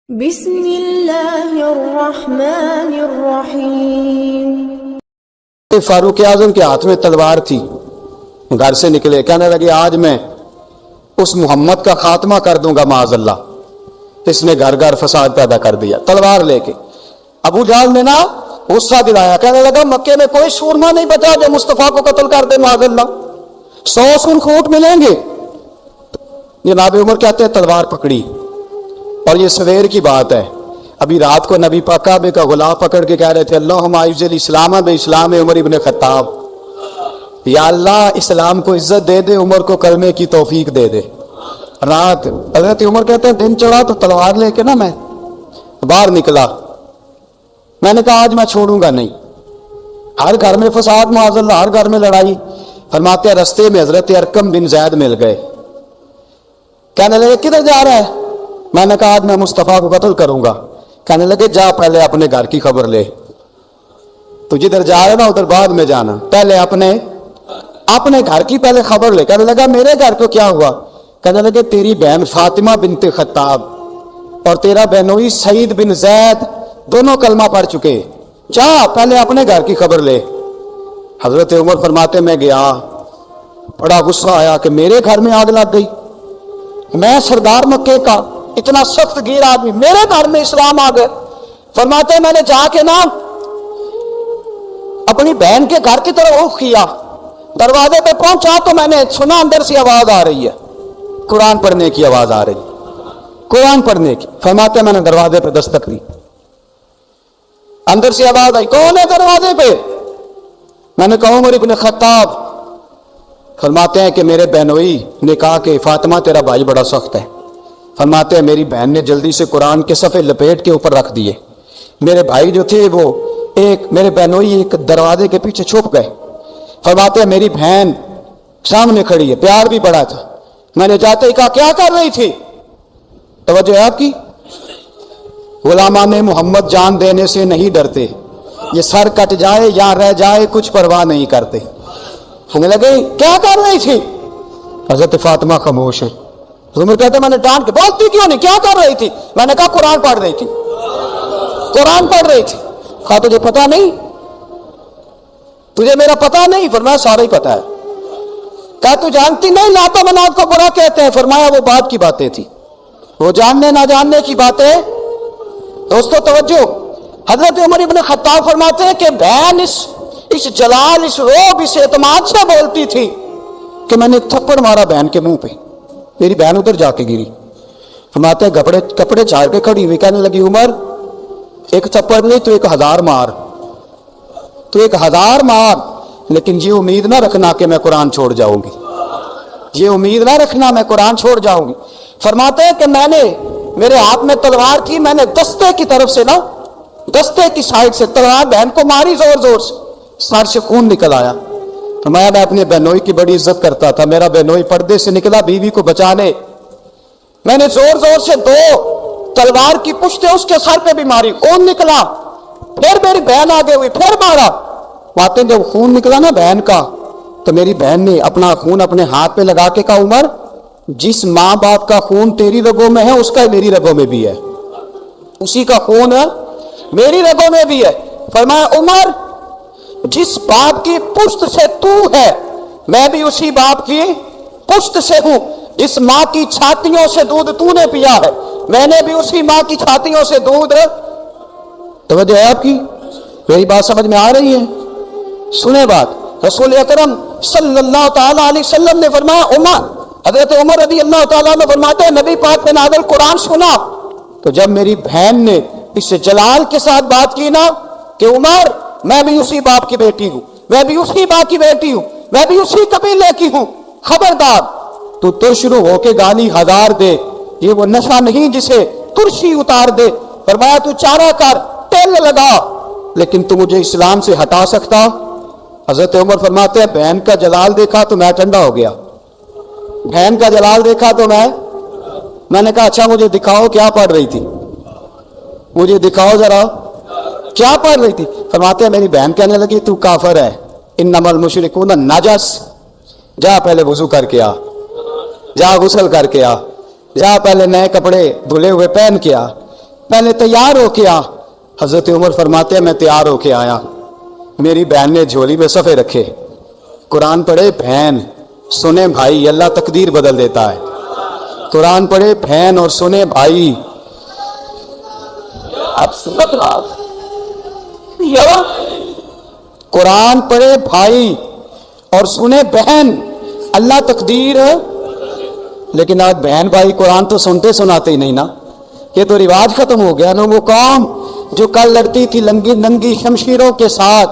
بسم اللہ الرحمن الرحیم۔ فاروق اعظم کے ہاتھ میں تلوار تھی، گھر سے نکلے، کہنے لگے آج میں اس محمد کا خاتمہ کر دوں گا معاذ اللہ، اس نے گھر گھر فساد پیدا کر دیا تلوار لے کے۔ ابو جہل نے نا غصہ دلایا، کہنے لگا مکے میں کوئی سورما نہیں بچا جو مصطفیٰ کو قتل کر دے معاذ اللہ، 100 سن خوٹ ملیں گے۔ جناب عمر کہتے ہیں تلوار پکڑی، اور یہ سویر کی بات ہے، ابھی رات کو نبی پاک کعبے کا غلاف پکڑ کے کہہ رہے تھے اللہم اعز الاسلام باسلام عمر ابن خطاب، یا اللہ اسلام کو عزت دے دے، عمر کو کلمے کی توفیق دے دے۔ رات حضرت عمر کہتے ہیں دن چڑھا تو تلوار لے کے نا میں باہر نکلا، میں نے کہا آج میں چھوڑوں گا نہیں، ہر گھر میں فساد معاذ اللہ، ہر گھر میں لڑائی۔ فرماتے ہیں رستے میں حضرت ارقم بن زید مل گئے، کہنے لگے کدھر جا رہا ہے؟ میں نے کہا آج میں مصطفیٰ کو قتل کروں گا۔ کہنے لگے جا پہلے اپنے گھر کی خبر لے، تو جدھر جا رہے نا ادھر بعد میں جانا، پہلے اپنے گھر کی پہلے خبر لے۔ کہنے لگا میرے گھر کو کیا ہوا؟ کہنے لگے تیری بہن فاطمہ بنت خطاب اور تیرا بہنوئی سعید بن زید دونوں کلمہ پڑھ چکے، جا پہلے اپنے گھر کی خبر لے۔ حضرت عمر فرماتے میں گیا، بڑا غصہ آیا کہ میرے گھر میں آگ لگ گئی، میں سردار مکے کا اتنا سخت گیر آدمی، میرے گھر میں اسلام آ گئے۔ فرماتے میں نے جا کے نا اپنی بہن کے گھر کی طرف رخ کیا، دروازے پہ پہنچا تو میں نے سنا اندر سے آواز آ رہی ہے، قرآن پڑھنے کی آواز آ رہی، قرآن پڑھنے کی۔ فرماتے میں نے دروازے پہ دستک دی، اندر سے آواز آئی کون ہے دروازے پہ؟ میں نے کہا عمر ابن خطاب۔ فرماتے ہیں کہ میرے بہنوئی نے کہا کہ فاطمہ تیرا بھائی بڑا سخت ہے۔ فرماتے ہیں میری بہن نے جلدی سے قرآن کے صفحے لپیٹ کے اوپر رکھ دیے، میرے بھائی جو تھے وہ میرے بہنوئی ایک دروازے کے پیچھے چھپ گئے۔ فرماتے ہیں میری بہن سامنے کھڑی ہے، پیار بھی بڑا تھا، میں نے جاتے ہی کہا کیا کر رہی تھی؟ توجہ ہے آپ کی؟ غلامان محمد جان دینے سے نہیں ڈرتے، یہ سر کٹ جائے یا رہ جائے کچھ پرواہ نہیں کرتے۔ ہمیں لگے کیا کر رہی تھی؟ حضرت فاطمہ خاموش ہے۔ عمر کہتے میں نے ڈانٹ کے بولتی کیوں نہیں، کیا کر رہی تھی؟ میں نے کہا قرآن پڑھ رہی تھی، قرآن پڑھ رہی تھی۔ کہا تجھے پتا نہیں، تجھے میرا پتا نہیں؟ فرمایا سارا ہی پتا ہے۔ کہا تو جانتی نہیں لات و منات کو برا کہتے ہیں؟ فرمایا وہ بات کی باتیں تھی، وہ جاننے نہ جاننے کی باتیں۔ دوستو توجہ، حضرت عمر ابن خطاب فرماتے ہیں کہ بہن اس جلال، اس روب، اس اعتماد سے بولتی تھی کہ میں نے تھپڑ مارا بہن کے منہ پہ، میری بہن ادھر جا کے گری۔ فرماتے ہیں کپڑے چاڑ کے کھڑی ہوئی، کہنے لگی عمر ایک تھپڑ نہیں تو 1000 مار، تو 1000 مار، لیکن یہ امید نہ رکھنا کہ میں قرآن چھوڑ جاؤں گی، یہ امید نہ رکھنا میں قرآن چھوڑ جاؤں گی۔ فرماتے ہیں کہ میرے ہاتھ میں تلوار تھی، میں نے دستے کی طرف سے نا، دستے کی سائڈ سے تلوار بہن کو ماری زور زور سے، سر سے خون نکل آیا۔ فرمایا میں اپنے بہنوئی کی بڑی عزت کرتا تھا، میرا بہنوئی پردے سے نکلا بیوی کو بچانے، میں نے زور زور سے 2 تلوار کی پشتیں اس کے سر پہ بھی ماری، خون نکلا، پھر میری بہن آگے ہوئی، پھر مارا۔ باتیں جب خون نکلا نا بہن کا، تو میری بہن نے اپنا خون اپنے ہاتھ پہ لگا کے کہا عمر جس ماں باپ کا خون تیری رگوں میں ہے اس کا میری رگوں میں بھی ہے، اسی کا خون میری رگوں میں بھی ہے۔ فرمایا عمر جس باپ کی پشت سے تو ہے میں بھی اسی باپ کی پشت سے ہوں، اس ماں کی چھاتیوں سے دودھ تو نے پیا ہے، میں نے بھی اسی ماں کی چھاتیوں سے دودھ۔ توجہ ہے آپ کی؟ میری بات سمجھ میں آ رہی ہے؟ سنیں بات، رسول اکرم صلی اللہ تعالیٰ علیہ وسلم نے فرمایا حضرت عمر رضی اللہ تعالیٰ نے فرماتے ہیں نبی پاک نے نازل قرآن سنا، تو جب میری بہن نے اس جلال کے ساتھ بات کی نا کہ عمر میں بھی اسی باپ کی بیٹی ہوں، میں بھی اسی باپ کی بیٹی ہوں، میں بھی اسی قبیلے کی ہوں، خبردار تو ترشرو ہو کے گالی 1000 دے، یہ وہ نشہ نہیں جسے ترشی اتار دے۔ فرمایا تو چارہ کر، تیل لگا، لیکن تو مجھے اسلام سے ہٹا سکتا؟ حضرت عمر فرماتے ہیں بہن کا جلال دیکھا تو میں ٹھنڈا ہو گیا، بہن کا جلال دیکھا تو میں نے کہا اچھا مجھے دکھاؤ کیا پڑھ رہی تھی، مجھے دکھاؤ ذرا کیا پڑھ رہی تھی۔ فرماتے ہیں میری بہن کہنے لگی تو کافر ہے، انما المشرکون نجس، جا پہلے وضو کر کے آ، جا غسل کر کے آ، جا پہلے نئے کپڑے دھلے ہوئے پہن کے آ۔ پہلے تیار ہو کے آ. حضرت عمر فرماتے ہیں میں تیار ہو کے آیا. میری بہن نے جھولی میں صفحے رکھے, قرآن پڑھے بہن, سنے بھائی, اللہ تقدیر بدل دیتا ہے. قرآن پڑھے بہن اور سنے بھائی. اب سنت قرآن پڑھے بھائی اور سنے بہن, اللہ تقدیر. لیکن آج بہن بھائی قرآن تو سنتے سناتے ہی نہیں نا. یہ تو رواج ختم ہو گیا نا. وہ قوم جو کل لڑتی تھی ننگی شمشیروں کے ساتھ,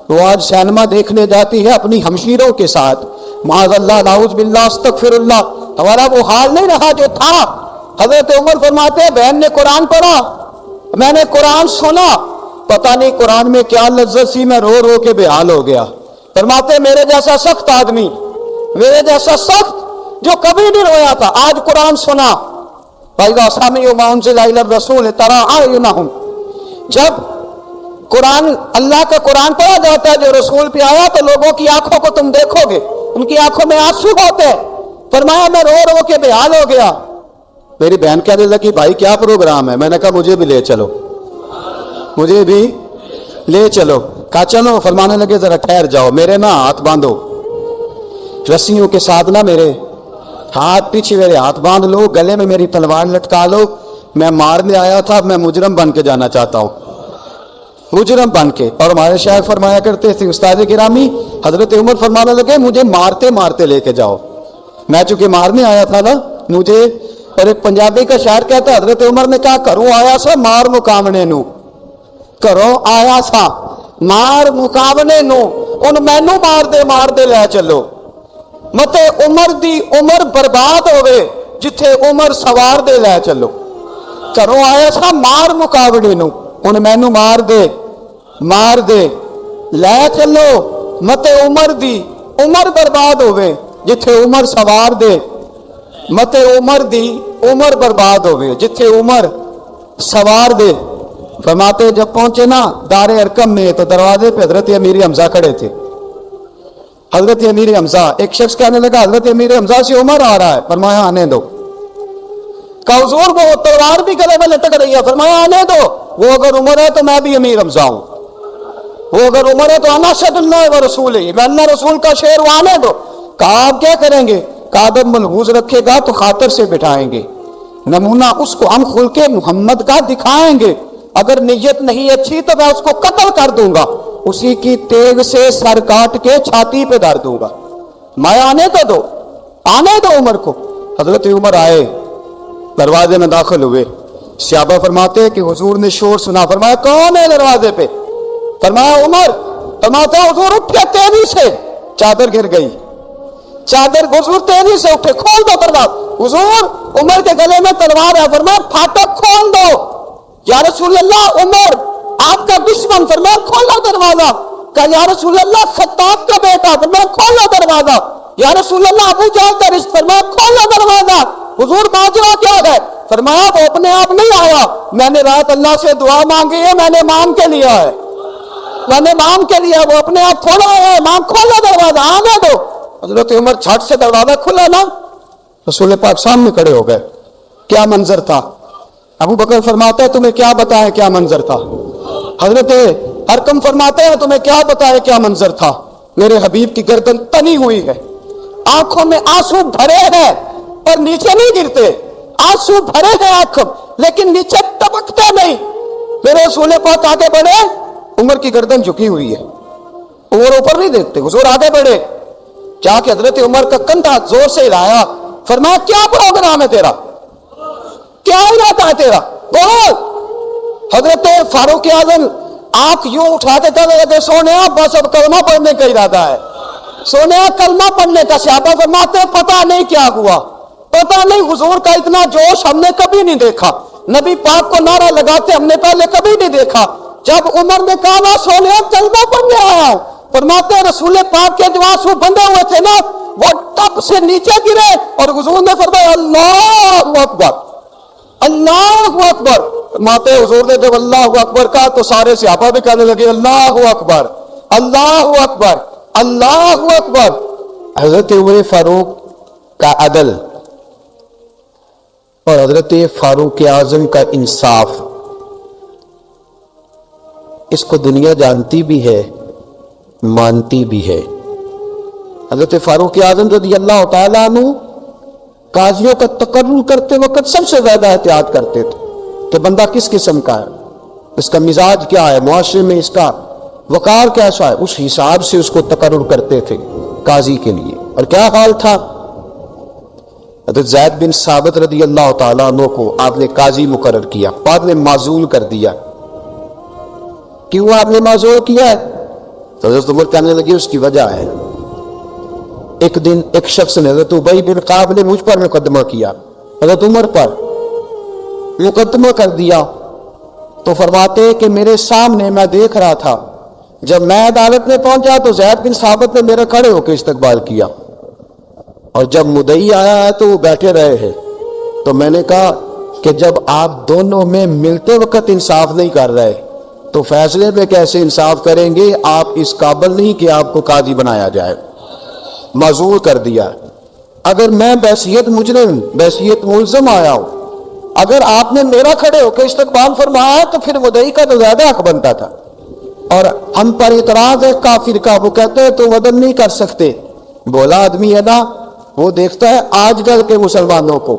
وہ آج سینما دیکھنے جاتی ہے اپنی ہمشیروں کے ساتھ. معاذ اللہ, نعوذ باللہ, استغفر اللہ. ہمارا وہ حال نہیں رہا جو تھا. حضرت عمر فرماتے ہیں بہن نے قرآن پڑھا, میں نے قرآن سنا, پتہ نہیں قرآن میں کیا لذت سی, میں رو رو کے بے حال ہو گیا. فرماتے میرے جیسا سخت آدمی, میرے جیسا سخت جو کبھی نہیں رویا تھا, آج قرآن سنا. بھائی سامعوا ما انزل الی الرسول تری اعینہم, جب قرآن, اللہ کا قرآن پڑھا جاتا ہے جو رسول پہ آیا, تو لوگوں کی آنکھوں کو تم دیکھو گے, ان کی آنکھوں میں آنسو ہوتے ہیں. فرمایا میں رو رو کے بے حال ہو گیا. میری بہن کہنے لگی بھائی کیا پروگرام ہے؟ میں نے کہا مجھے بھی لے چلو, مجھے بھی لے چلو. کہا چلو. فرمانے لگے ذرا ٹھہر جاؤ, میرے نا ہاتھ باندھو رسیوں کے ساتھ, نا میرے ہاتھ پیچھے میرے ہاتھ باندھ لو, گلے میں میری تلوار لٹکا لو. میں مارنے آیا تھا, میں مجرم بن کے جانا چاہتا ہوں, مجرم بن کے. اور ہمارے شاعر فرمایا کرتے تھے استاد گرامی حضرت عمر فرمانے لگے مجھے مارتے مارتے لے کے جاؤ. میں چونکہ مارنے آیا تھا نا مجھے. اور ایک پنجابی کا شاعر کہتا ہے حضرت عمر نے کہا کروں آیا سا مار مقامنے نو, کروں آیا سا مار مقامنے نو, ان مینو مار دے لے چلو. متے عمر دی عمر برباد ہوئے جتھے عمر سوار دے لے چلو. کروں آیا سا مار مقابلے نو, ان مینو مار دے لے چلو. متے عمر دی عمر برباد ہوئے جتھے عمر سوار دے, متے عمر دی عمر برباد ہوئے جتھے عمر سوار دے. فرماتے جب پہنچے نا دار ارقم میں تو دروازے پہ حضرت امیر حمزہ کھڑے تھے. حضرت امیر حمزہ, ایک شخص کہنے لگا حضرت امیر حمزہ سے عمر آ رہا ہے. فرمایا آنے دو. کہا حضور وہ تلوار بھی گلے میں لٹک رہی ہے. فرمایا آنے دو. وہ اگر عمر ہے تو میں بھی امیر حمزہ ہوں, وہ اگر عمر ہے تو انا اسد اللہ و رسول ہی, میں اللہ رسول کا شعر, وہ آنے دو. کہا آپ کیا کریں گے؟ کہا ادب ملحوظ رکھے گا تو خاطر سے بٹھائیں گے, نمونہ اس کو ہم خلق محمد کا دکھائیں گے. اگر نیت نہیں اچھی تو میں اس کو قتل کر دوں گا, اسی کی تیغ سے سر کاٹ کے چھاتی پہ دھر دوں گا. میں آنے تو دو, آنے دو عمر کو. حضرت عمر آئے, دروازے میں داخل ہوئے. صحابہ فرماتے ہیں کہ حضور نے شور سنا. فرمایا کون ہے دروازے پہ؟ فرمایا عمر. فرماتا حضور اٹھے تیزی سے, چادر گر گئی, چادر. حضور تیزی سے اٹھے, کھول دو دروازہ. حضور عمر کے گلے میں تلوار ہے. فرمایا پھاٹک کھول دو. یا رسول اللہ عمر آپ کا دشمن. فرمایا کھولو دروازہ. کہا یا رسول اللہ خطاب کا بیٹا. فرمایا کھولو دروازہ. یا رسول اللہ ابو جہل کا رشتہ. فرمایا کھولو دروازہ. حضور ماجرا کیا ہے؟ فرمایا وہ اپنے آپ نہیں آیا, میں نے رات اللہ سے دعا مانگی ہے, میں نے مانگ کے لیا ہے, میں نے مانگ کے لیا, وہ اپنے آپ تھوڑا آیا ہے. مانگ کھولو دروازہ, آنے دو. حضرت عمر چھٹ سے دروازہ کھلا نا, رسول پاک سامنے کھڑے ہو گئے. کیا منظر تھا؟ ابو بکر فرماتا ہے تمہیں کیا بتائیں کیا منظر تھا. حضرت ارقم فرماتے ہیں تمہیں کیا بتائیں کیا منظر تھا. میرے حبیب کی گردن تنی ہوئی ہے, آنکھوں میں آنسو بھرے ہیں اور نیچے نہیں گرتے. آنسو بھرے ہیں آنکھوں لیکن نیچے ٹپکتے نہیں. میرے رسول پاک آگے بڑھے, عمر کی گردن جھکی ہوئی ہے, عمر اوپر نہیں دیکھتے. حضور آگے بڑھے, جا کے حضرت عمر کا کندھا زور سے ہلایا. فرمایا کیا پروگرام ہے تیرا, کیا ارادہ ہے تیرا, بول. حضرت فاروق اعظم آنکھ یوں اٹھاتے تھے, سونے بس اب کلمہ پڑھنے کا ارادہ ہے, سونے کلمہ پڑھنے کا. صحابہ فرماتے پتہ نہیں کیا ہوا, پتہ نہیں. حضور کا اتنا جوش ہم نے کبھی نہیں دیکھا, نبی پاک کو نعرہ لگاتے ہم نے پہلے کبھی نہیں دیکھا. جب عمر نے کہا سونے کلمہ پڑھنے آیا ہوں, فرماتے رسول پاک کے جو آنسو بندے ہوئے تھے نا وہ ٹپ سے نیچے گرے, اور حضور نے فرمایا اللہ اکبر, اللہ اکبر. فرماتے حضور نے جب اللہ اکبر کہا تو سارے صحابہ بھی کہنے لگے اللہ اکبر, اللہ اکبر, اللہ اکبر. حضرت عمر فاروق کا عدل اور حضرت فاروق اعظم کا انصاف اس کو دنیا جانتی بھی ہے، مانتی بھی ہے۔ حضرت فاروق اعظم رضی اللہ تعالیٰ عنہ قاضیوں کا تقرر کرتے وقت سب سے زیادہ احتیاط کرتے تھے کہ بندہ کس قسم کا ہے، اس کا مزاج کیا ہے، معاشرے میں اس کا وقار کیسا ہے، اس حساب سے اس کو تقرر کرتے تھے قاضی کے لیے۔ اور کیا حال تھا؟ حضرت زید بن ثابت رضی اللہ تعالیٰ عنہ کو آپ نے قاضی مقرر کیا، بعد میں معزول کر دیا۔ کیوں آپ نے معزول کیا ہے؟ تو حضرت عمر کہنے لگے اس کی وجہ ہے، ایک دن ایک شخص نے، حضرت ابی بن کعب نے مجھ پر مقدمہ کیا، حضرت عمر پر مقدمہ کر دیا، تو فرماتے کہ میرے سامنے میں دیکھ رہا تھا، جب میں عدالت میں پہنچا تو زید بن ثابت نے میرا کھڑے ہو کے استقبال کیا، اور جب مدعی آیا ہے تو وہ بیٹھے رہے ہیں۔ تو میں نے کہا کہ جب آپ دونوں میں ملتے وقت انصاف نہیں کر رہے تو فیصلے میں کیسے انصاف کریں گے؟ آپ اس قابل نہیں کہ آپ کو قاضی بنایا جائے، معزول کر دیا۔ اگر میں بحیثیت مجرم، بحیثیت ملزم آیا ہوں، اگر آپ نے میرا کھڑے ہو کے استقبال فرمایا تو پھر مدعی کا تو زیادہ حق بنتا تھا۔ اور ہم پر اعتراض ہے کافر کا، وہ کہتے ہیں تو عدل نہیں کر سکتے۔ بولا آدمی ہے نا، وہ دیکھتا ہے آج کل کے مسلمانوں کو،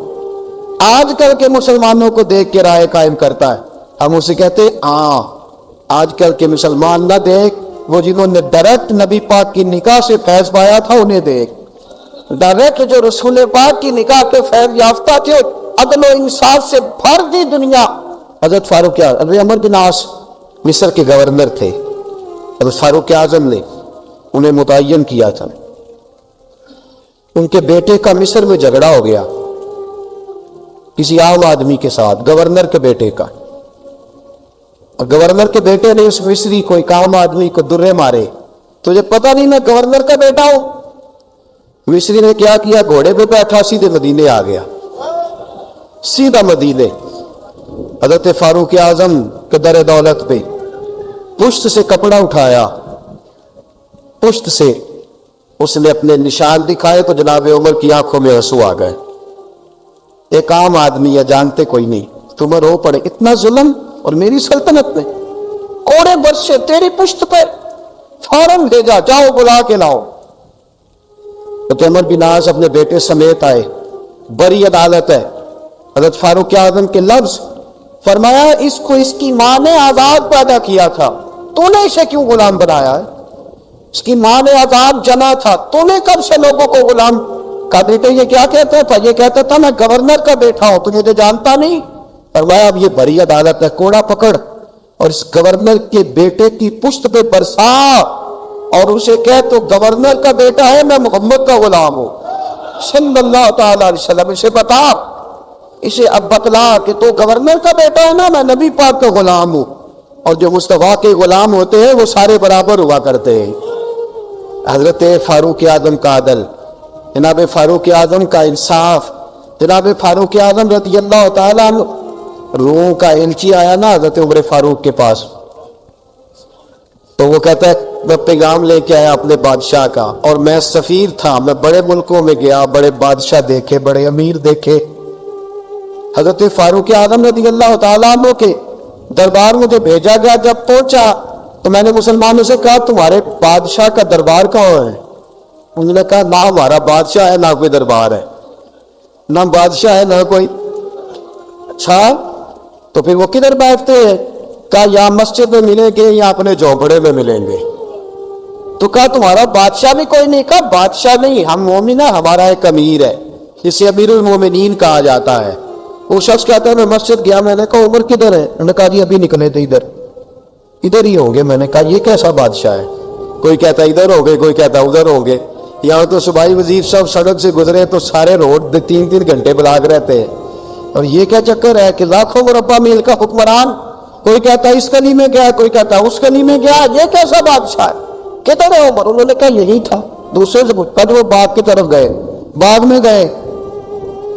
آج کل کے مسلمانوں کو دیکھ کے رائے قائم کرتا ہے۔ ہم اسے کہتے ہیں ہاں آج کل کے مسلمان نہ دیکھ، وہ جنہوں نے ڈائریکٹ نبی پاک کی نکاح سے فیض پایا تھا انہیں دیکھ، ڈائریکٹ جو رسول پاک کی نکاح کے فیض یافتہ تھے، عدل و انصاف سے بھر دی دنیا۔ حضرت فاروق اعظم، حضرت عمرو بن عاص مصر کے گورنر تھے، حضرت فاروق اعظم نے انہیں متعین کیا تھا۔ ان کے بیٹے کا مصر میں جھگڑا ہو گیا کسی عام آدمی کے ساتھ، گورنر کے بیٹے کا، اور گورنر کے بیٹے نے اس مصری کو، ایک عام آدمی کو درے مارے۔ تجھے پتہ نہیں میں گورنر کا بیٹا ہوں؟ مصری نے کیا کیا؟ گھوڑے پہ بیٹھا سیدھے مدینے آ گیا، سیدھا مدینے۔ حضرت فاروق اعظم کے در دولت پہ پشت سے کپڑا اٹھایا، پشت سے اس نے اپنے نشان دکھائے تو جناب عمر کی آنکھوں میں آنسو آ گئے۔ ایک عام آدمی ہے، جانتے کوئی نہیں، تم رو پڑے، اتنا ظلم اور میری سلطنت میں، کوڑے برسے تیری پشت پہ، فوراً لے جا، جاؤ بلا کے لاؤ۔ حضرت عمر بن عاص اپنے بیٹے سمیت آئے، بڑی عدالت ہے، حضرت فاروق اعظم کے لفظ، فرمایا اس کو اس کی ماں نے آزاد پیدا کیا تھا، تو نے اسے کیوں غلام بنایا ہے؟ اس کی ماں نے آزاد جنا تھا، تو نے کب سے لوگوں کو غلام کا؟ بیٹے یہ کیا کہتا تھا؟ یہ کہتا تھا میں گورنر کا بیٹا ہوں، تجھے تو جانتا نہیں۔ فرمایا اب یہ بڑی عدالت ہے، کوڑا پکڑ اور اس گورنر کے بیٹے کی پشت پہ برسا اور اسے کہہ تو گورنر کا بیٹا ہے، میں محمد کا غلام ہوں صلی اللہ تعالی علیہ وسلم۔ اسے بتا، اسے اب بتلا کہ تو گورنر کا بیٹا ہے نا، میں نبی پاک کا غلام ہوں، اور جو مصطفیٰ کے غلام ہوتے ہیں وہ سارے برابر ہوا کرتے ہیں۔ حضرت فاروق اعظم کا عدل، جناب فاروق اعظم کا انصاف، جناب فاروق اعظم رضی اللہ تعالیٰ عنہ۔ روم کا ایلچی آیا نا حضرت عمر فاروق کے پاس، تو وہ کہتا ہے میں پیغام لے کے آیا اپنے بادشاہ کا، اور میں سفیر تھا، میں بڑے ملکوں میں گیا، بڑے بادشاہ دیکھے، بڑے امیر دیکھے۔ حضرت فاروق اعظم رضی اللہ تعالیٰ عنہ کے دربار مجھے بھیجا گیا، جب پہنچا تو میں نے مسلمانوں سے کہا تمہارے بادشاہ کا دربار کہاں ہے؟ انہوں نے کہا نہ ہمارا بادشاہ ہے نہ کوئی دربار ہے، نہ بادشاہ ہے نہ کوئی۔ اچھا تو پھر وہ کدھر بیٹھتے ہیں؟ کہا یا مسجد میں ملیں گے یا اپنے جھونپڑے میں ملیں گے۔ تو کہا تمہارا بادشاہ بھی کوئی نہیں؟ کہا بادشاہ نہیں، ہم مومن ہیں، ہمارا ایک امیر ہے جسے امیر المومنین کہا جاتا ہے۔ وہ شخص کہتا ہے میں مسجد گیا، میں نے کہا عمر کدھر ہے؟ انہوں نے کہا جی ابھی نکلے تھے ادھر ہی ہوں گے۔ میں نے کہا یہ کیسا بادشاہ ہے؟ کوئی کہتا ادھر ہوں گے، کوئی کہتا ادھر ہوں گے۔ یہاں تو صوبائی وزیر صاحب سڑک سے گزرے تو سارے روڈ 3 گھنٹے بلاک رہتے ہیں، اور یہ کیا چکر ہے کہ لاکھوں مربع میل کا حکمران، کوئی کہتا اس گلی میں گیا، کوئی کہتا اس گلی میں گیا، یہ کیسا بادشاہ ہے؟ کدھر ہے عمر؟ انہوں نے کہا یہی تھا۔ دوسرے سے پوچھا وہ باغ کی طرف گئے، باغ میں گئے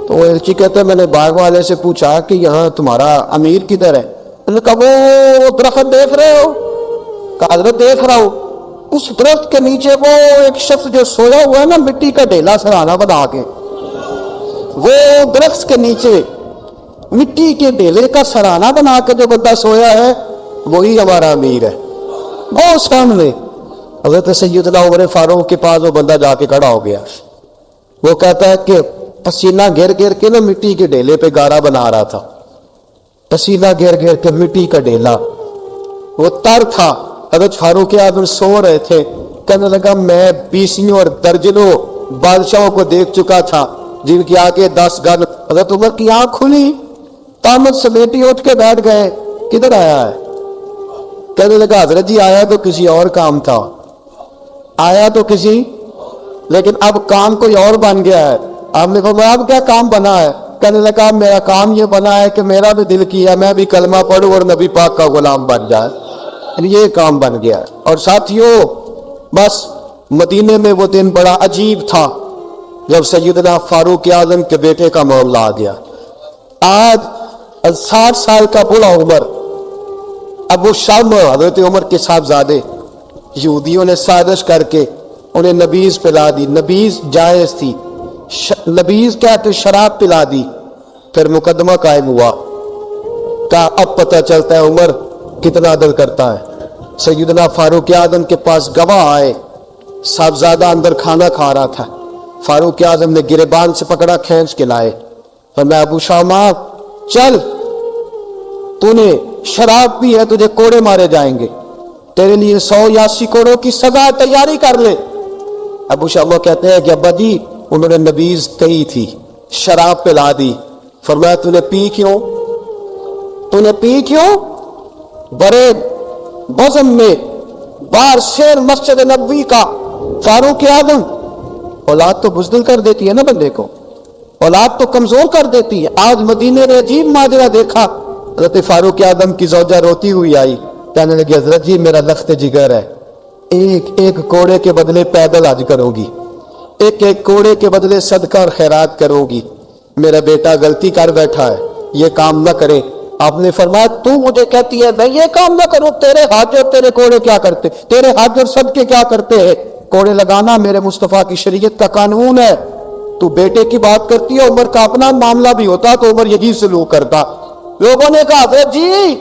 تو وہ ایلچی کہتا ہے میں نے باغ والے سے پوچھا کہ یہاں تمہارا امیر کدھر ہے؟ انہوں نے کہا وہ درخت دیکھ رہے ہو؟ کہا حضرت دیکھ رہا ہوں۔ اس درخت کے نیچے وہ ایک شخص جو سویا ہوا ہے نا، مٹی کا ڈھیلا سرہانا بنا کے، وہ درخت کے نیچے مٹی کے ڈھیلے کا سرہانا بنا کے جو بندہ سویا ہے وہی ہمارا امیر ہے۔ بہت سامنے حضرت سیدنا عمر فاروق کے پاس وہ بندہ جا کے کھڑا ہو گیا. وہ کہتا ہے کہ پسینہ گر گر کے نا مٹی کے ڈھیلے پہ گارا بنا رہا تھا. پسینہ گر گر کے مٹی کا ڈھیلا, وہ تر تھا. حضرت فاروق اعظم سو رہے تھے. کہنے لگا میں 20 اور درجنوں بادشاہوں کو دیکھ چکا تھا جن کی آگے 10 گن. حضرت عمر کی آنکھ کھلی, طامت سمیٹی اٹھ کے بیٹھ گئے. کدھر آیا ہے؟ کہنے لگا حضرت جی آیا تو کسی اور کام تھا, آیا تو کسی, لیکن اب کام کوئی اور بن گیا ہے. آپ نے فرمایا اب کیا کام بنا ہے؟ کہنے لگا میرا کام یہ بنا ہے کہ میرا بھی دل کیا میں بھی کلمہ پڑھوں اور نبی پاک کا غلام بن جائے. یہ کام بن گیا. اور ساتھیوں بس مدینے میں وہ دن بڑا عجیب تھا جب سیدنا فاروق اعظم کے بیٹے کا معاملہ آ گیا. آج 60 سال کا بوڑھا عمر, ابو شام حضرت عمر کے صاحبزادے, یہودیوں نے سازش کر کے انہیں نبیذ پلا دی. نبیذ جائز تھی, نبیذ کہتے شراب پلا دی. پھر مقدمہ قائم ہوا. کہا اب پتہ چلتا ہے عمر کتنا عدل کرتا ہے. سیدنا فاروق اعظم کے پاس گواہ آئے. صاحبزادہ اندر کھانا کھا رہا تھا. فاروق اعظم نے گریبان سے پکڑا, کھینچ کے لائے. فرمایا ابو شامہ چل, تو نے شراب پی ہے, تجھے کوڑے مارے جائیں گے, تیرے لیے 180 کوڑوں کی سزا تیاری کر لے. ابو شامہ کہتے ہیں کہ ابا جی انہوں نے نبیذ کہی تھی, شراب پلا دی. فرمایا تو نے پی کیوں؟ تو نے پی کیوں؟ بڑے بزم میں بار شیر مسجد نبوی کا فاروق اعظم. اولاد تو بزدل کر دیتی ہے نا بندے کو, اولاد تو کمزور کر دیتی ہے. آج مدینے نے عجیب ماجرا دیکھا. حضرت فاروق اعظم کی زوجہ روتی ہوئی آئی, کہنے لگی حضرت جی میرا لخت جگر ہے, ایک ایک کوڑے کے بدلے پیدل حج کرو گی, ایک ایک کوڑے کے بدلے صدقہ اور خیرات کرو گی. میرا بیٹا غلطی کر بیٹھا ہے, یہ کام نہ کرے. آپ نے فرمایا تو مجھے کہتی ہے میں یہ کام نہ کروں, تیرے حج اور تیرے کوڑے کیا کرتے, تیرے حج اور صدقے کیا کرتے ہیں؟ کوڑے لگانا میرے مصطفیٰ کی شریعت کا قانون ہے. تو بیٹے کی بات کرتی ہے, عمر کا اپنا معاملہ بھی ہوتا تو عمر یہی سلوک کرتا. لوگوں نے کہا حضرت جی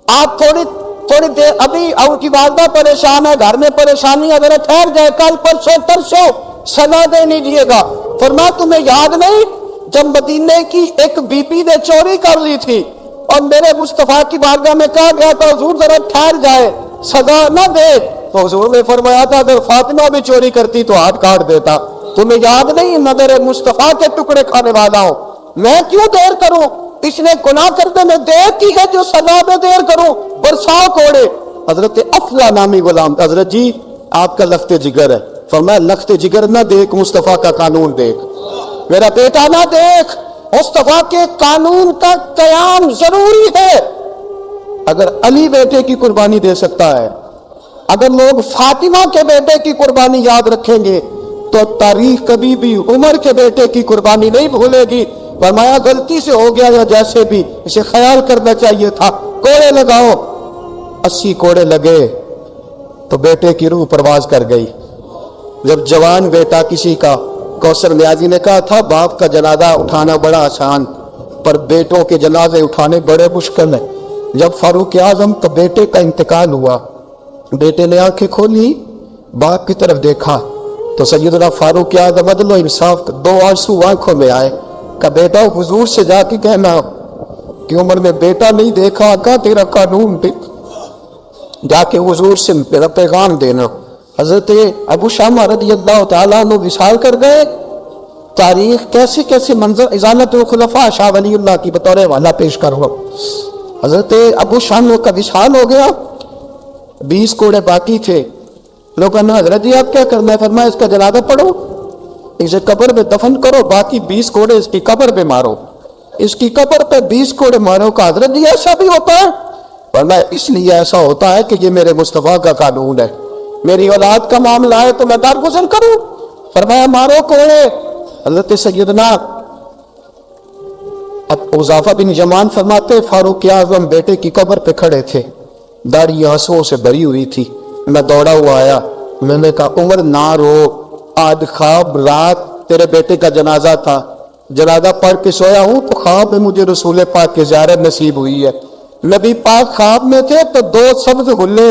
آپ تھوڑی دیر, ابھی ان کی والدہ پریشان ہے, گھر میں پریشانی ہے, ذرا ٹھہر جائے, کل پرسوں ترسوں سزا دے لیجیے گا. فرمایا تمہیں یاد نہیں جب مدینے کی ایک بی بی نے چوری کر لی تھی اور میرے مصطفیٰ کی بارگاہ میں کہا گیا تھا حضور ذرا ٹھہر جائے, سزا نہ دے, تو حضور نے فرمایا تھا اگر فاطمہ بھی چوری کرتی تو ہاتھ کاٹ دیتا. تمہیں یاد نہیں میں میرے مصطفیٰ کے ٹکڑے کھانے والا ہوں, میں کیوں دیر کروں, اس نے گناہ کرنے میں دیر کی ہے جو سزا میں دیر کروں, برساؤ کوڑے. حضرت افلا نامی غلام, حضرت جی آپ کا لخت جگر ہے. فرمایا لخت جگر نہ دیکھ, مصطفیٰ کا قانون دیکھ. میرا بیٹا نہ دیکھ, مصطفیٰ کے قانون کا قیام ضروری ہے. اگر علی بیٹے کی قربانی دے سکتا ہے, اگر لوگ فاطمہ کے بیٹے کی قربانی یاد رکھیں گے تو تاریخ کبھی بھی عمر کے بیٹے کی قربانی نہیں بھولے گی. فرمایا غلطی سے ہو گیا یا جیسے بھی, اسے خیال کرنا چاہیے تھا. کوڑے لگاؤ. 80 کوڑے لگے تو بیٹے کی روح پرواز کر گئی. جب جوان بیٹا کسی کا, کوثر نیازی نے کہا تھا باپ کا جنازہ اٹھانا بڑا آسان, پر بیٹوں کے جنازے اٹھانے بڑے مشکل ہیں. جب فاروق اعظم کا بیٹے کا انتقال ہوا, بیٹے نے آنکھیں کھولی, باپ کی طرف دیکھا تو سیدنا فاروق اعظم عدل و انصاف, 2 آنسو آنکھوں میں آئے. کہ بیٹا حضور سے جا کے کہنا کہ عمر میں بیٹا نہیں دیکھا, کا تیرا قانون دیکھ, جا کے حضور سے میرا پیغام دینا. حضرت ابو شامہ رضی اللہ تعالیٰ عنہ وصال کر گئے. تاریخ کیسے کیسے منظر ازالت الخلفاء شاہ ولی اللہ کی بطور والا پیش کر رہا ہوں. حضرت ابو شامہ کا وصال ہو گیا, 20 کوڑے باقی تھے. لوگوں نے حضرت جی آپ کیا کرنا ہے؟ فرمایا اس کا جنازہ پڑھو, اسے قبر پہ دفن کرو, باقی 20 کوڑے اس کی قبر پہ مارو, اس کی قبر پہ 20 کوڑے مارو. کا حضرت جی ایسا بھی ہوتا ہے؟ فرمایا اس لیے ایسا ہوتا ہے کہ یہ میرے مصطفیٰ کا قانون ہے, میری اولاد کا معاملہ ہے تو میں درگزر کروں. فرمایا مارو کوڑے. حضرت سیدنا حذیفہ بن یمان فرماتے فاروق اعظم بیٹے کی قبر پہ کھڑے تھے, داڑھی آنسوؤں سے بھری ہوئی تھی. میں دوڑا ہوا آیا, میں نے کہا عمر نہ رو, آج خواب رات تیرے بیٹے کا جنازہ تھا, جنازہ پڑھ کے سویا ہوں تو خواب میں مجھے رسول پاک کی زیارت نصیب ہوئی ہے. نبی پاک خواب میں تھے تو 2 سبز غلے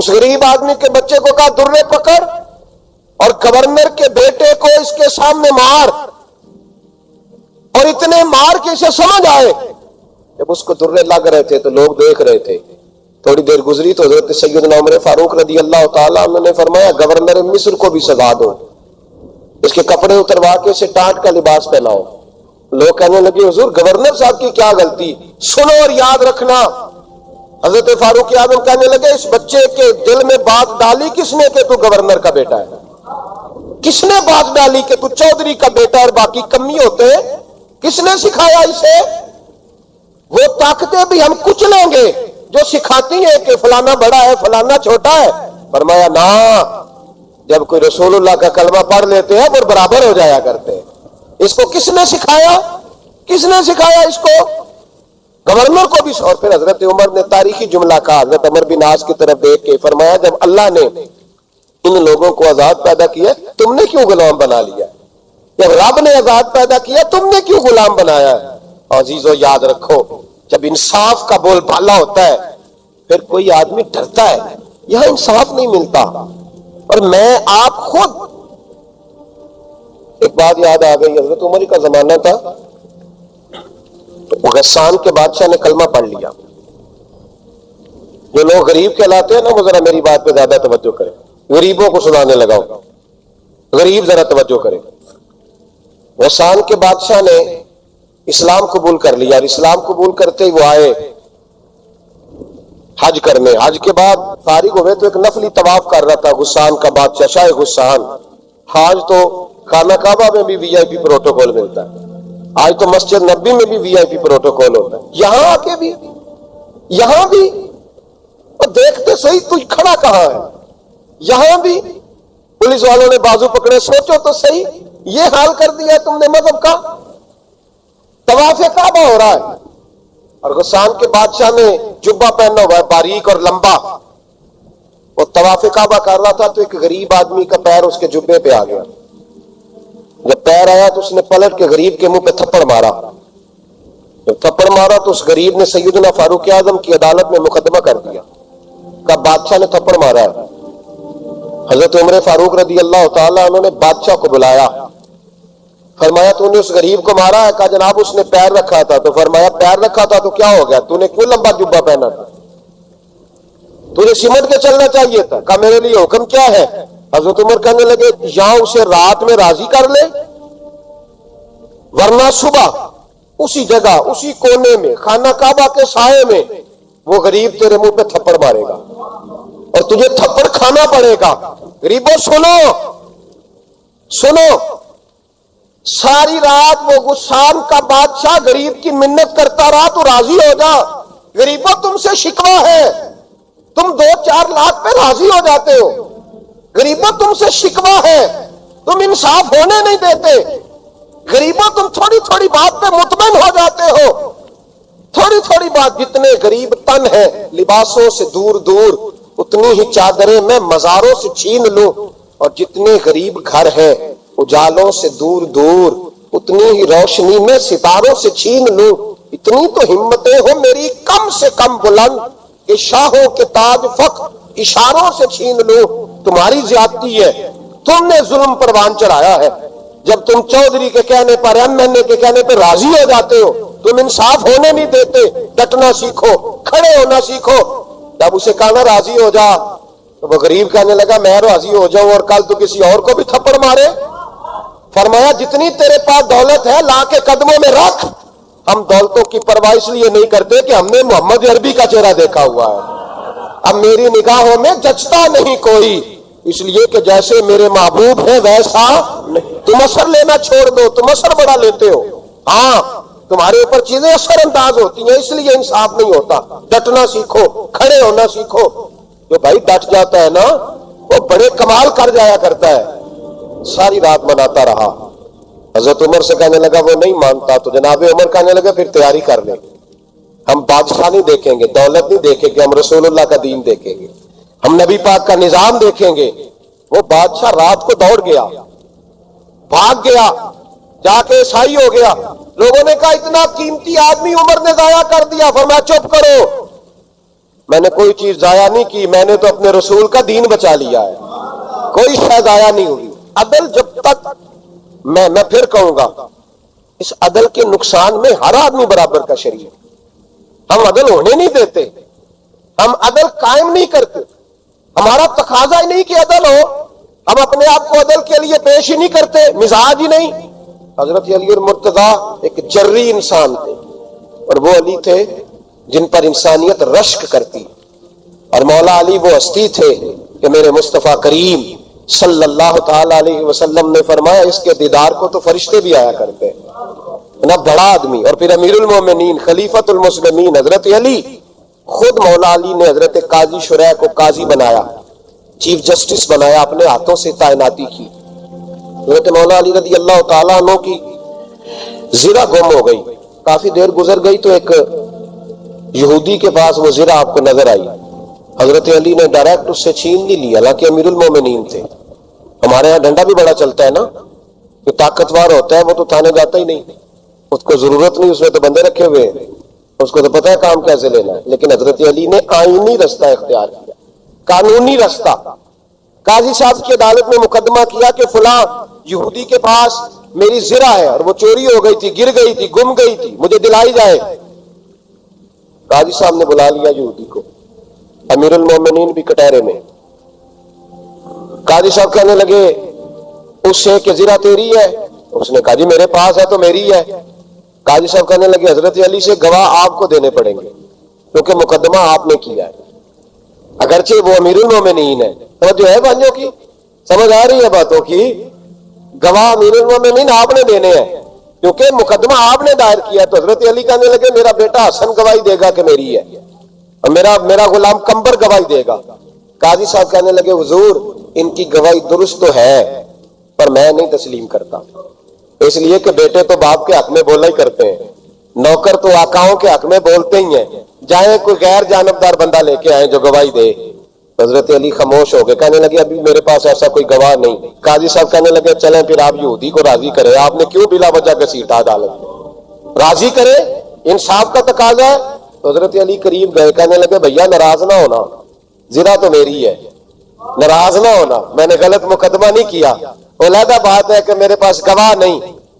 اس غریب آدمی کے بچے کو کہا درے پکڑ اور گورنر کے بیٹے کو اس کے سامنے مار، اور اتنے مار کے اسے سمجھ آئے۔ جب اس کو درے لگ رہے تھے تو لوگ دیکھ رہے تھے، تھوڑی دیر گزری تو حضرت سیدنا عمر فاروق رضی اللہ تعالیٰ عنہ نے فرمایا گورنر مصر کو بھی سزا دو، اس کے کپڑے اتروا کے اسے ٹاٹ کا لباس پہناؤ۔ لوگ کہنے لگے حضور گورنر صاحب کی کیا غلطی؟ سنو اور یاد رکھنا۔ حضرت فاروق اعظم کہنے لگے اس بچے کے دل میں بات ڈالی کس نے کہ تو گورنر کا بیٹا ہے؟ کس نے بات ڈالی کہ تو چودھری کا بیٹا اور باقی کمی ہوتے ہیں؟ کس نے سکھایا اسے؟ وہ طاقتیں بھی ہم کچلیں گے جو سکھاتی ہیں کہ فلانا بڑا ہے فلانا چھوٹا ہے۔ فرمایا نا، جب کوئی رسول اللہ کا کلمہ پڑھ لیتے ہیں وہ برابر ہو جایا کرتے ہیں۔ اس کو کس نے سکھایا؟ کس نے سکھایا اس کو؟ گورنر کو بھی۔ اور پھر حضرت عمر نے تاریخی جملہ کہا، حضرت عمر بن عاص کی طرف دیکھ کے فرمایا جب اللہ نے ان لوگوں کو آزاد پیدا کیا تم نے کیوں غلام بنا لیا؟ جب رب نے آزاد پیدا کیا تم نے کیوں غلام بنایا ہے؟ عزیزو یاد رکھو، جب انصاف کا بول بالا ہوتا ہے پھر کوئی آدمی ڈرتا ہے، یہاں انصاف نہیں ملتا۔ اور میں آپ خود ایک بات یاد آ گئی، حضرت عمر کا زمانہ تھا، تو غسان کے بادشاہ نے کلمہ پڑھ لیا۔ جو لوگ غریب کہلاتے ہیں نا وہ ذرا میری بات پہ زیادہ توجہ کریں، غریبوں کو سنانے لگاؤ، غریب ذرا توجہ کریں۔ غسان کے بادشاہ نے اسلام قبول کر لیا، اور اسلام قبول کرتے ہی وہ آئے حج کرنے۔ حج کے بعد فارغ ہوئے تو ایک نفلی طواف کر رہا تھا غسان کا بادشاہ، شاہ غسان۔ حج تو خانہ کعبہ میں بھی وی آئی پی پروٹوکول ملتا ہے، آج تو مسجد نبی میں بھی وی آئی پی پروٹوکول ہوتا ہے، یہاں آ کے بھی، یہاں بھی اور دیکھتے صحیح تو کھڑا کہاں ہے؟ یہاں بھی پولیس والوں نے بازو پکڑے، سوچو تو صحیح یہ حال کر دیا تم نے مذہب کا۔ طواف کعبہ ہو رہا ہے اور غسان کے بادشاہ نے جبہ پہنا ہوا ہے باریک اور لمبا، وہ طواف کعبہ کر رہا تھا تو ایک غریب آدمی کا پیر اس کے جبے پہ آ گیا۔ جب پیر آیا تو اس نے پلٹ کے غریب کے منہ پہ تھپڑ مارا۔ جب تھپڑ مارا تو اس غریب نے سیدنا فاروق اعظم کی عدالت میں مقدمہ کر دیا، کہا بادشاہ نے تھپڑ مارا ہے۔ حضرت عمر فاروق رضی اللہ تعالیٰ عنہ نے بادشاہ کو بلایا، فرمایا تو نے اس غریب کو مارا ہے؟ کہا جناب اس نے پیر رکھا تھا۔ تو فرمایا پیر رکھا تھا تو کیا ہو گیا؟ تو نے کیوں لمبا جبہ پہنا تھا؟ تجھے سمٹ کے چلنا چاہیے تھا۔ کہا میرے لیے حکم کیا ہے؟ حضرت عمر کہنے لگے یہاں اسے رات میں راضی کر لے، ورنہ صبح اسی جگہ اسی کونے میں خانہ کعبہ کے سائے میں وہ غریب تیرے منہ پہ تھپڑ مارے گا اور تجھے تھپڑ کھانا پڑے گا۔ غریبوں سنو سنو، ساری رات وہ غسان کا بادشاہ غریب کی منت کرتا رہا تو راضی ہو جا۔ غریبوں تم سے شکوہ ہے، تم 2-4 لاکھ پہ راضی ہو جاتے ہو۔ غریبوں تم سے شکوہ ہے، تم انصاف ہونے نہیں دیتے۔ غریبوں تم تھوڑی تھوڑی بات پہ مطمئن ہو جاتے ہو، تھوڑی تھوڑی بات۔ جتنے غریب تن ہیں لباسوں سے دور دور، اتنی ہی چادریں میں مزاروں سے چھین لوں، اور جتنے غریب گھر ہیں اجالوں سے دور دور، اتنی ہی روشنی میں ستاروں سے چھین لوں۔ اتنی تو ہمتیں ہو میری کم سے کم بلند کہ شاہوں کے تاج فخر اشاروں سے چھین لوں۔ تمہاری زیادتی ہے، تم نے ظلم پروان چڑھایا ہے۔ جب تم چودھری کے کہنے پر ایم این اے کے کہنے پر راضی ہو جاتے ہو، تم انصاف ہونے نہیں دیتے۔ ڈٹنا سیکھو، کھڑے ہونا سیکھو۔ جب اسے کہنا راضی ہو جا تو وہ غریب کہنے لگا میں راضی ہو جاؤں اور کل تو کسی اور کو بھی تھپڑ مارے؟ فرمایا جتنی تیرے پاس دولت ہے لا کے قدموں میں رکھ۔ ہم دولتوں کی پرواہ اس لیے نہیں کرتے کہ ہم نے محمد عربی کا چہرہ دیکھا ہوا ہے۔ اب میری نگاہوں میں جچتا نہیں کوئی، اس لیے کہ جیسے میرے محبوب ہیں ویسا نہیں۔ تم اثر لینا چھوڑ دو، تم اثر بڑا لیتے ہو۔ ہاں تمہارے اوپر چیزیں اثر انداز ہوتی ہیں، اس لیے انصاف نہیں ہوتا۔ ڈٹنا سیکھو، کھڑے ہونا سیکھو۔ جو بھائی ڈٹ جاتا ہے نا وہ بڑے کمال کر جایا کرتا ہے۔ ساری رات مناتا رہا۔ حضرت عمر سے کہنے لگا وہ نہیں مانتا، تو جناب عمر کہنے لگا پھر تیاری کر لیں، ہم بادشاہ نہیں دیکھیں گے، دولت نہیں دیکھیں گے، ہم رسول اللہ کا دین دیکھیں گے، ہم نبی پاک کا نظام دیکھیں گے۔ وہ بادشاہ رات کو دوڑ گیا، بھاگ گیا، جا کے عیسائی ہو گیا۔ لوگوں نے کہا اتنا قیمتی آدمی عمر نے ضائع کر دیا۔ فرمایا چپ کرو، میں نے کوئی چیز ضائع نہیں کی، میں نے تو اپنے رسول کا دین بچا لیا ہے، کوئی شے ضائع نہیں ہوئی۔ عدل جب تک میں پھر کہوں گا، اس عدل کے نقصان میں ہر آدمی برابر کا شریک۔ ہم عدل ہونے نہیں دیتے، ہم عدل قائم نہیں کرتے، ہمارا تقاضا ہی نہیں کہ عدل ہو، ہم اپنے آپ کو عدل کے لیے پیش ہی نہیں کرتے، مزاج ہی نہیں۔ حضرت علی المرتضیٰ ایک جری انسان تھے، اور وہ علی تھے جن پر انسانیت رشک کرتی، اور مولا علی وہ ہستی تھے کہ میرے مصطفیٰ کریم صلی اللہ تعالی علیہ وسلم نے فرمایا اس کے دیدار کو تو فرشتے بھی آیا کرتے ہیں، نا بڑا آدمی۔ اور پھر امیر المومنین خلیفۃ المسلمین حضرت علی، خود مولا علی نے حضرت قاضی شریح کو قاضی بنایا، چیف جسٹس بنایا، اپنے ہاتھوں سے تعیناتی کی۔ حضرت مولا علی رضی اللہ تعالیٰ عنہ کی زرہ گم ہو گئی، کافی دیر گزر گئی تو ایک یہودی کے پاس وہ زرہ آپ کو نظر آئی۔ حضرت علی نے ڈائریکٹ اس سے چھین نہیں لی، حالانکہ امیر المومنین تھے۔ ہمارے یہاں ڈنڈا بھی بڑا چلتا ہے نا، جو طاقتور ہوتا ہے وہ تو تھانے جاتا ہی نہیں، اس کو ضرورت نہیں، اس میں تو بندے رکھے ہوئے ہیں، اس کو تو پتہ ہے کام کیسے لینا ہے۔ لیکن حضرت علی نے آئینی رستہ اختیار کیا، قانونی رستہ۔ قاضی صاحب کی عدالت میں مقدمہ کیا کہ فلاں یہودی کے پاس میری زرہ ہے اور وہ چوری ہو گئی تھی، گر گئی تھی، گم گئی تھی، مجھے دلائی جائے۔ قاضی صاحب نے بلا لیا یہودی کو، امیر المومنین بھی کٹہرے میں۔ قاضی صاحب کہنے لگے اس سے کہ زرہ تیری ہے؟ اس نے کہا جی میرے پاس ہے تو میری ہے۔ قاضی صاحب کہنے لگے حضرت علی سے گواہ آپ کو دینے پڑیں گے کیونکہ مقدمہ آپ نے کیا ہے، اگرچہ وہ امیر المومنین ہے۔ توجہ ہے بھائیوں کی، سمجھ آ رہی ہے باتوں کی؟ گواہ امیر المومنین آپ نے دینے ہیں کیونکہ مقدمہ آپ نے دائر کیا۔ تو حضرت علی کہنے لگے میرا بیٹا حسن گواہی دے گا کہ میری ہے، اور میرا غلام کمبر گواہی دے گا۔ قاضی صاحب کہنے لگے حضور ان کی گواہی درست تو ہے پر میں نہیں تسلیم کرتا، اس لیے کہ بیٹے تو باپ کے حق میں بولا ہی کرتے ہیں، نوکر تو آقاؤں کے حق میں بولتے ہی ہیں، جائیں کوئی غیر جانبدار بندہ لے کے آئیں جو گواہی دے۔ حضرت علی خاموش ہو گئے، کہنے لگے ابھی میرے پاس ایسا کوئی گواہ نہیں۔ قاضی صاحب کہنے لگے چلیں پھر آپ یہودی کو راضی کرے، آپ نے کیوں بلا وجہ گھسیٹا عدالت میں، راضی کرے، انصاف کا تقاضا ہے۔ تو حضرت علی قریب گئے، کہنے لگے بھیا ناراض نہ ہونا، زرہ تو میری ہے، ناراض نہ ہونا، میں نے غلط مقدمہ نہیں کیا، علیحدہ بات ہے کہ میرے پاس گواہ نہیں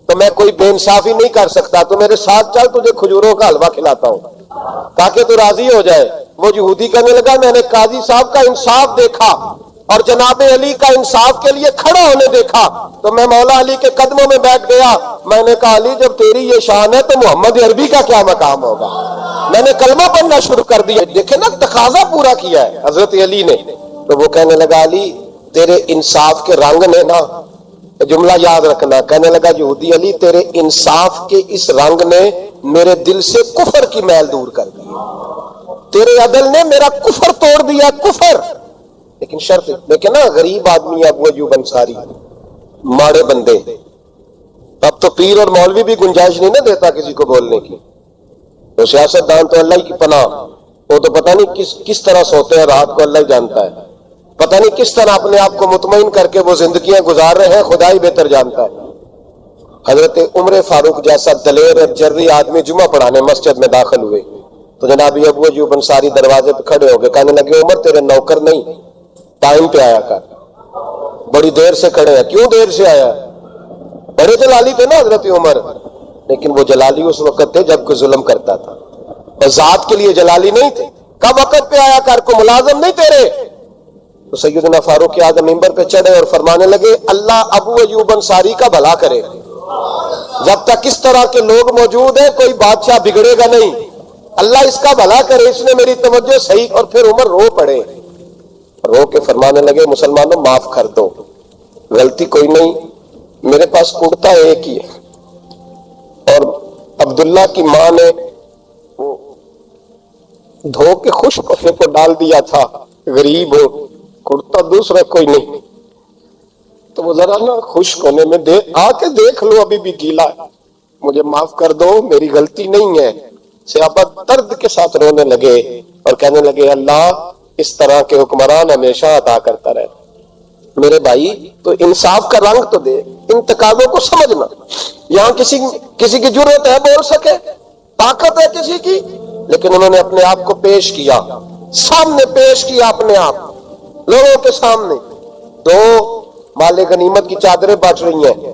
تو میں کوئی بے انصافی نہیں کر سکتا، تو میرے ساتھ چل تجھے کھجوروں کا حلوہ کھلاتا ہوں تاکہ تو راضی ہو جائے۔ وہ یہودی کہنے لگا میں نے قاضی صاحب کا انصاف دیکھا اور جناب علی کا انصاف کے لیے کھڑا ہونے دیکھا تو میں مولا علی کے قدموں میں بیٹھ گیا۔ میں نے کہا علی جب تیری یہ شان ہے تو محمد عربی کا کیا مقام ہوگا؟ میں نے کلمہ پڑھنا شروع کر دیا۔ دیکھیں نا تقاضا پورا کیا ہے حضرت علی نے۔ تو وہ کہنے لگا علی تیرے انصاف کے رنگ نے نا، جملہ یاد رکھنا، کہنے لگا یہودی علی تیرے انصاف کے اس رنگ نے میرے دل سے کفر کی میل دور کر دی، تیرے عدل نے میرا کفر توڑ دیا، کفر۔ لیکن شرط دیکھیں نا، غریب آدمی ابو ایوب انصاری، ماڑے بندے، اب تو پیر اور مولوی بھی گنجائش نہیں نہ دیتا کسی کو بولنے کی، تو سیاست دان تو اللہ کی پناہ، وہ تو پتہ نہیں کس طرح سوتے ہیں رات کو، اللہ ہی جانتا ہے، پتہ نہیں کس طرح اپنے آپ کو مطمئن کر کے وہ زندگیاں گزار رہے ہیں، خدا ہی بہتر جانتا ہے۔ حضرت عمر فاروق جیسا دلیر اور جرری آدمی جمعہ پڑھانے مسجد میں داخل ہوئے تو جناب ابو ایوب انصاری دروازے پہ کھڑے ہو گئے، کہنے لگے عمر تیرے نوکر نہیں، ٹائم پہ آیا کر، بڑی دیر سے کھڑے ہیں، کیوں دیر سے آیا؟ بڑے جلالی تھے نا حضرت عمر، لیکن وہ جلالی اس وقت تھے جب کوئی ظلم کرتا تھا، اور ذات کے لیے جلالی نہیں تھے۔ کب وقت پہ آیا کر، کو ملازم نہیں تیرے؟ تو سیدنا فاروق اعظم منبر پہ چڑھے اور فرمانے لگے اللہ ابو ایوب انصاری کا بھلا کرے، جب تک اس طرح کے لوگ موجود ہیں کوئی بادشاہ بگڑے گا نہیں، اللہ اس کا بھلا کرے، اس نے میری توجہ صحیح۔ اور پھر عمر رو پڑے، رو کے فرمانے لگے مسلمانوں معاف کر دو، غلطی کوئی نہیں، میرے پاس کرتا ایک ہی ہے، اور عبداللہ کی ماں نے وہ دھو کے خشک کپڑے کو ڈال دیا تھا، غریب ہو، کرتا دوسرا کوئی نہیں، تو وہ ذرا نا خشک ہونے میں آ کے دیکھ لو ابھی بھی گیلا ہے، مجھے معاف کر دو، میری غلطی نہیں ہے۔ صحابہ درد کے ساتھ رونے لگے اور کہنے لگے اللہ اس طرح کے حکمران ہمیشہ عطا کرتا رہے۔ میرے بھائی تو انصاف کا رنگ تو دے، ان تقاضوں کو سمجھنا۔ یہاں کسی کی جرأت ہے بول سکے، طاقت ہے کسی کی، لیکن انہوں نے اپنے آپ کو پیش کیا سامنے پیش کیا اپنے آپ لوگوں کے سامنے. دو مال غنیمت کی چادریں بانٹ رہی ہیں,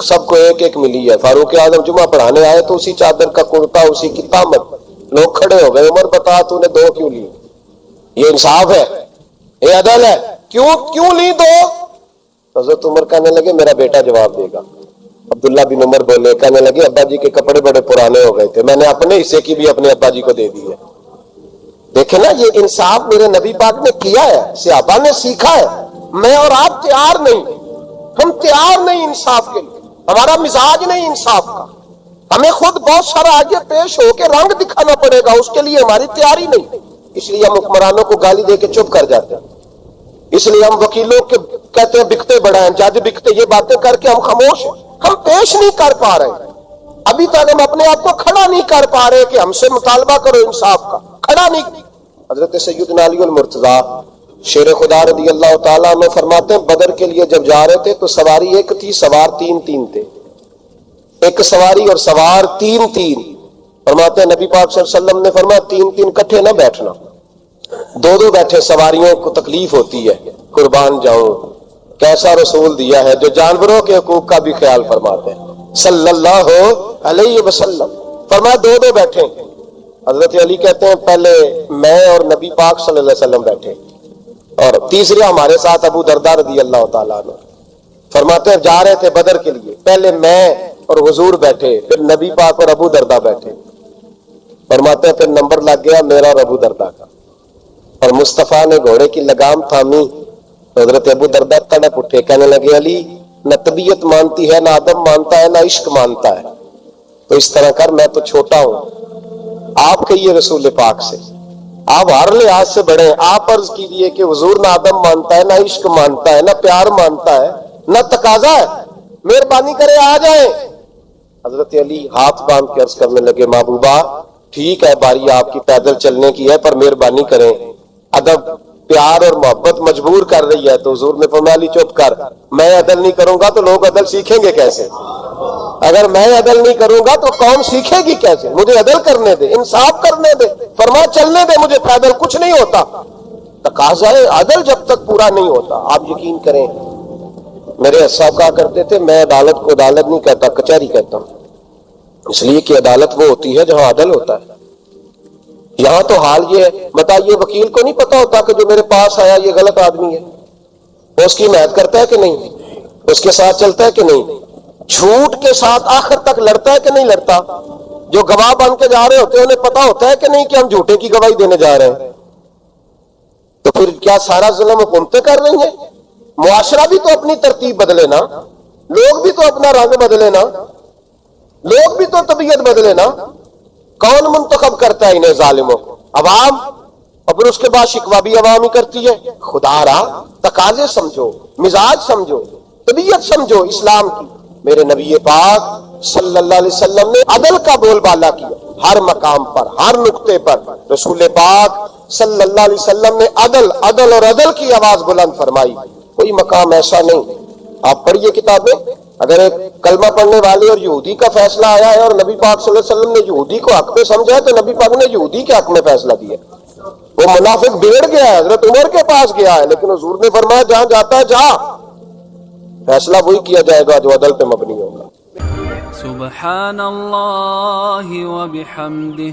سب کو ایک ایک ملی ہے. فاروق اعظم جمعہ پڑھانے آئے تو اسی چادر کا کرتا, اسی کی تامت. لوگ کھڑے ہو گئے, عمر بتا تو نے دو کیوں لی؟ یہ انصاف ہے؟ یہ عدل ہے؟ کیوں لی دو؟ حضرت عمر کہنے لگے میرا بیٹا جواب دے گا. عبداللہ بن عمر بولے, کہنے لگے ابا جی کے کپڑے بڑے پرانے ہو گئے تھے, میں نے اپنے حصے کی بھی اپنے ابا جی کو دے دی ہے. دیکھیں نا, یہ انصاف میرے نبی پاک نے کیا ہے, صحابہ نے سیکھا ہے. میں اور آپ تیار نہیں, ہم تیار نہیں انصاف کے لیے, ہمارا مزاج نہیں انصاف کا. ہمیں خود بہت سارا آگے پیش ہو کے رنگ دکھانا پڑے گا, اس کے لیے ہماری تیاری نہیں. اس لیے ہم حکمرانوں کو گالی دے کے چپ کر جاتے ہیں. اس لیے ہم وکیلوں کے کہتے ہیں بکتے بڑا ہیں, جج بکتے, یہ باتیں کر کے ہم خاموش ہیں. ہم پیش نہیں کر پا رہے, ابھی تک ہم اپنے آپ کو کھڑا نہیں کر پا رہے کہ ہم سے مطالبہ کرو انصاف کا, کھڑا نہیں. حضرت سیدنا علی المرتضیٰ شیر خدا رضی اللہ تعالیٰ عنہ فرماتے ہیں بدر کے لیے جب جا رہے تھے تو سواری ایک تھی, سوار تین تھے. ایک سواری اور سوار تین. فرماتے ہیں نبی پاک صلی اللہ علیہ وسلم نے فرمایا تین کٹھے نہ بیٹھنا, دو بیٹھے سواریوں کو تکلیف ہوتی ہے, قربان جاؤں. کیسا رسول دیا ہے جو جانوروں کے حقوق کا بھی خیال فرماتے ہیں صلی اللہ علیہ وسلم. فرمایا دو بیٹھے. حضرت علی کہتے ہیں پہلے میں اور نبی پاک صلی اللہ علیہ وسلم بیٹھے, اور تیسرے ہمارے ساتھ ابو درداء رضی اللہ تعالیٰ عنہ. فرماتے ہیں جا رہے تھے بدر کے لیے, پہلے میں اور حضور بیٹھے, پھر نبی پاک اور ابو درداء بیٹھے. فرماتے ہیں پھر نمبر لگ گیا میرا اور ابو درداء کا, اور مصطفیٰ نے گھوڑے کی لگام تھامی. حضرت ابو درداء تڑپ اٹھے, کہنے لگے علی نہ طبیعت مانتی ہے, نہ ادب مانتا ہے, نہ عشق مانتا ہے, تو اس طرح کر, میں تو چھوٹا ہوں, آپ کہیے رسول پاک سے, آپ ہر لحاظ سے بڑے ہیں, آپ عرض کیجئے کہ حضور نہ ادب مانتا ہے, نہ عشق مانتا ہے, نہ پیار مانتا ہے, نہ تقاضا ہے, مہربانی کرے آ جائیں. حضرت علی ہاتھ باندھ کے عرض کرنے لگے محبوبہ ٹھیک ہے, باری آپ کی پیدل چلنے کی ہے, پر مہربانی کریں, ادب پیار اور محبت مجبور کر رہی ہے. تو حضور نے فرمایا علی چپ کر, میں عدل نہیں کروں گا تو لوگ عدل سیکھیں گے کیسے؟ اگر میں عدل نہیں کروں گا تو قوم سیکھے گی کیسے؟ مجھے عدل کرنے دے, انصاف کرنے دے. فرمایا چلنے دے مجھے پیدل, کچھ نہیں ہوتا. تقاضا عدل جب تک پورا نہیں ہوتا. آپ یقین کریں میرے صاحب کہا کرتے تھے میں عدالت کو عدالت نہیں کہتا, کچہری کہتا ہوں, اس لیے کہ عدالت وہ ہوتی ہے جہاں عدل ہوتا ہے. یہاں تو حال یہ ہے, بتائیے وکیل کو نہیں پتا ہوتا کہ جو میرے پاس آیا یہ غلط آدمی ہے, وہ اس کی حمایت کرتا ہے کہ نہیں, اس کے ساتھ چلتا ہے کہ نہیں, جھوٹ کے ساتھ آخر تک لڑتا ہے کہ نہیں لڑتا. جو گواہ بن کے جا رہے ہوتے ہیں انہیں پتا ہوتا ہے کہ نہیں کہ ہم جھوٹے کی گواہی دینے جا رہے ہیں. تو پھر کیا سارا ظلم حکومتیں کر رہی ہیں؟ معاشرہ بھی تو اپنی ترتیب بدلے نا, لوگ بھی تو اپنا رنگ بدلے نا, لوگ بھی تو طبیعت بدلے نا. کون منتخب کرتا ہے انہیں ظالموں کو؟ عوام, اور پھر اس کے بعد شکوہ بھی عوام ہی کرتی ہے. خدا را تقاضے سمجھو, مزاج سمجھو, طبیعت سمجھو اسلام کی. میرے نبی پاک صلی اللہ علیہ وسلم نے عدل کا بول بالا کیا, ہر مقام پر, ہر نقطے پر. رسول پاک صلی اللہ علیہ وسلم نے عدل اور عدل کی آواز بلند فرمائی. کوئی مقام ایسا نہیں. آپ پڑھیے کتابیں, اگر ایک کلمہ پڑھنے والے اور یہودی کا فیصلہ آیا ہے اور نبی پاک صلی اللہ علیہ وسلم نے یہودی کو حق پہ سمجھا ہے تو نبی پاک نے یہودی کے حق میں فیصلہ دیا. وہ منافق بگڑ گیا ہے, حضرت عمر کے پاس گیا ہے, لیکن حضور نے فرمایا جہاں جاتا ہے جا, فیصلہ وہی کیا جائے گا جو عدل پہ مبنی ہوگا. سبحان اللہ و بحمدہ